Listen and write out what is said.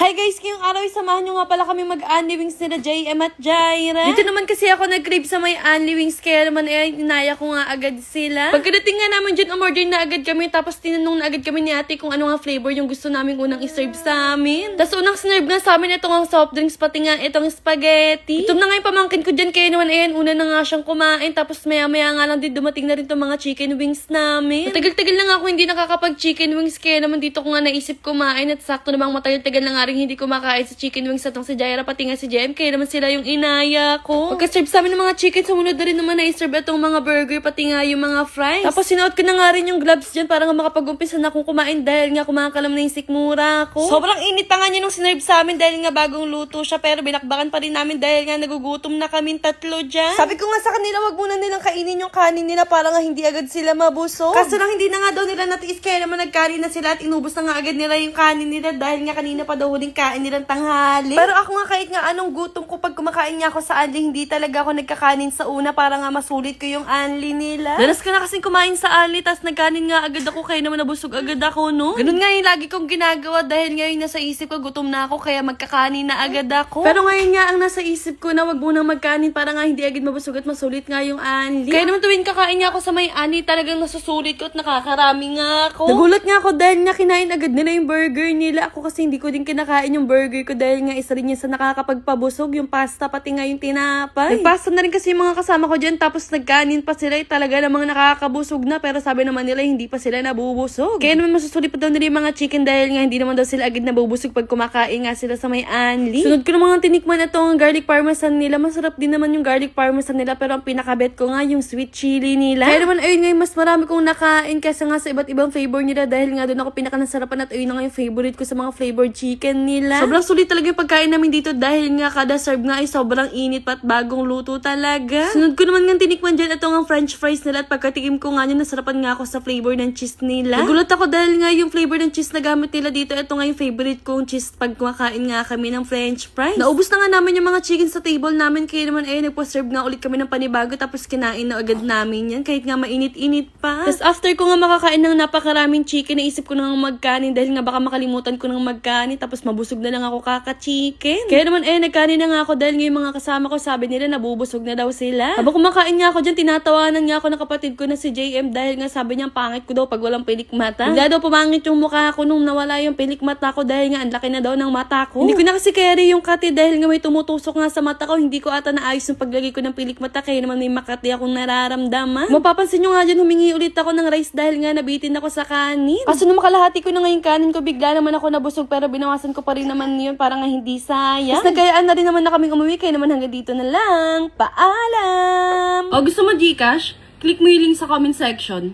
Hi guys, ngayong araw samahan nyo nga pala kami mag-Anli Wings nila JM at Jaira. Dito naman kasi ako nag-crave sa may Anli Wings, kaya naman inaya ko nga agad sila. Pagkadating nga naman dyan, umorder na agad kami, tapos tinanong na agad kami ni ate kung ano nga flavor yung gusto namin unang iserve sa amin. Tapos unang sinerve nga sa amin itong soft drinks, pati nga itong spaghetti. Ito na nga yung pamangkin ko dyan, kaya naman una na nga siyang kumain, tapos maya-maya nga lang din dumating na rin itong mga chicken wings namin. Matagal-tagal na nga ako hindi nakakapag-chicken wings, kaya naman dito ko nga naisip kumain at sakto namang matagal-tagal na nga rin hindi kumakain sa chicken wings atong si Jaira, pati nga si JM, kaya naman sila yung inaya ko. Pagka-serve sa amin ng mga chicken, sumunod na rin naman na i-serve itong mga burger, pati nga yung mga fries. Tapos sinuot ko na nga rin yung gloves dyan para nga makapag-umpisa na akong kumain dahil nga kumakalam na yung sikmura ko. Sobrang init pa nga niya nung sinerve sa amin dahil nga bagong luto siya, pero binakbakan pa rin namin dahil nga nagugutom na kaming tatlo dyan. Sabi ko nga sa kanila, wag muna nilang kainin yung kanin nila para nga hindi agad sila mabusog. Kaso lang hindi na nga daw nila natiis, kaya naman nagkanin na sila at inubos na nga agad nila yung kanin nila dahil nga kanina pa daw huling kain nilang tanghali. Pero ako nga kahit nga anong gutom ko pag kumakain niya ako sa Anli, hindi talaga ako nagkakanin sa una para nga masulit ko yung Anli nila. Danas ko na kasing kumain sa Anli, tas nagkanin nga agad ako, kaya naman nabusog agad ako, no? Ganun nga yung lagi kong ginagawa dahil ngayon nasa isip ko gutom na ako, kaya magkakanin na agad ako. Pero ngayon nga ang nasa isip ko na wag munang magkanin para nga hindi agad mabusog at masulit nga yung Anli. Kaya naman tuwing kakain nga ako sa may Anli, talagang nasusulit ko at nakakarami nga ako. Nagulat nga ako dahil nga kinain agad nila yung burger nila. Ako kasi hindi ko din kinakain yung burger ko dahil nga isa rin yan sa nakakapagpabusog, yung pasta pati nga yung tinapay. Nagpasta na rin kasi yung mga kasama ko dyan, tapos nagkanin pa sila, talaga namang nakakabusog na, pero sabi naman nila hindi pa sila nabubusog. Kaya naman masusulit pa daw nila yung mga chicken dahil nga hindi naman daw sila agad nabubusog pag kumakain nga sila sa may Anli. Sunod ko namang tinikman itong garlic parmesan nila. Masarap din naman yung garlic parmesan nila, pero ang pinakabet ko nga yung sweet chili nila. Kaya naman ayun nga, mas marami kong nakain kasi nga sa iba't ibang flavor nila dahil nga doon ako pinakanasarapan at ayun na nga yung favorite ko sa mga flavored chicken nila. Sobrang sulit talaga yung pagkain namin dito dahil nga kada serve nga ay sobrang init pa at bagong luto talaga. Sunod ko naman nga tinikman dyan itong ang french fries nila at pagkatikim ko nga yun, nasarapan nga ako sa flavor ng cheese nila. Nagulat ako dahil nga yung flavor ng cheese na gamit nila dito, ito nga yung favorite kong cheese pag kumakain nga kami ng french fries. Naubos na nga namin yung mga chicken sa table namin, kaya naman nagpo-serve nga ulit kami ng panibago, tapos kinain na agad namin yan kahit nga mainit-init pa. Tapos after ko nga makakain ng napakaraming chicken, naisip ko na nga magkanin dahil nga baka makalimutan ko nang magkanin, tapos mabusog na lang ako kaka-chicken. Kaya naman nagkanin na nga ako dahil nga yung mga kasama ko sabi nila nabubusog na daw sila. Habang kumakain nga ako dyan, tinatawanan nga ako ng kapatid ko na si JM dahil nga sabi niya pangit ko daw pag walang pilik mata. Bigla daw pumangit yung mukha ko nung nawala yung pilik mata ko dahil nga ang laki na daw ng mata ko. Hindi ko na kasi carry yung kati dahil nga may tumutusok nga sa mata ko. Hindi ko ata naayos yung paglagay ko ng pilik mata, kaya naman may makati akong nararamdaman. Mapapansin nyo nga dyan, humingi ulit ako ng rice dahil nga nabitin ako sa kanin. Kaso nung makalahati ko na nga yung kanin ko, bigla naman ako nabusog, pero binawasan ko pa rin naman yun para nga hindi sayang. Tapos nagkayaan na rin naman na kaming umuwi, kaya naman hanggang dito na lang. Paalam! O gusto mo Gcash? Click mo yung link sa comment section.